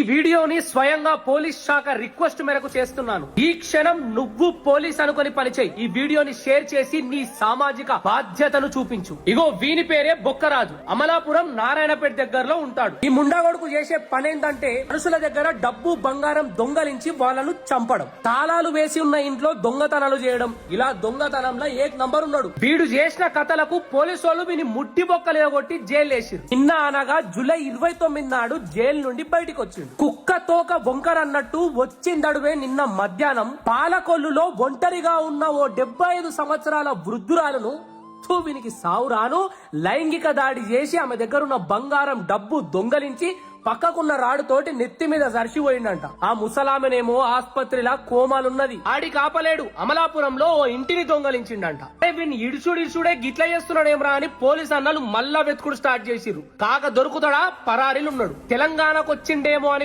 వీడియోని స్వయంగా పోలీస్ శాఖ రిక్వెస్ట్ మేరకు చేస్తున్నాను. ఈ క్షణం నువ్వు పోలీస్ అనుకుని పనిచేయి. ఈ వీడియోని షేర్ చేసి నీ సామాజిక బాధ్యతను చూపించు. ఇగో వీని పేరే బొక్కరాజు. అమలాపురం నారాయణపేట దగ్గరలో ఉంటాడు. ఈ ముండాగొడుకు చేసే పని ఏంటంటే మనుషుల దగ్గర డబ్బు బంగారం దొంగలించి వాళ్ళను చంపడం, తాళాలు వేసి ఉన్న ఇంట్లో దొంగతనాలు చేయడం. ఇలా దొంగతనంలో ఏక్ నంబర్ ఉన్నాడు. వీడు చేసిన కథలకు పోలీసు వాళ్ళు వీని ముట్టి బొక్కలు కొట్టి జైలు వేసిరు. నిన్న అనగా జూలై 29 నాడు జైలు నుండి బయటికి వచ్చిండు. కుక్క తోక బొంకర్ అన్నట్టు వచ్చిందడువే నిన్న మధ్యాహ్నం పాలకొల్లులో ఒంటరిగా ఉన్న ఓ 75 సంవత్సరాల వృద్ధురాలను వీనికి సావురాను లైంగిక దాడి చేసి ఆమె దగ్గర ఉన్న బంగారం డబ్బు దొంగలించి పక్కకున్న రాడుతోటి నెత్తి మీద సరిచిపోయిందంట. ఆ ముసలామెనేమో ఆస్పత్రిలా కోమాలున్నది. ఆడి కాపలేడు అమలాపురంలో ఓ ఇంటిని దొంగలించిండంట. వీడిని ఇడుచుడే గిట్ల చేస్తున్నాడేమ్రా అని పోలీస్ అన్నలు మళ్ళా వెతుకుడు స్టార్ట్ చేసిర్రు. కాక దొరుకుతాడా పరారీలున్నాడు. తెలంగాణకు వచ్చిండేమో అని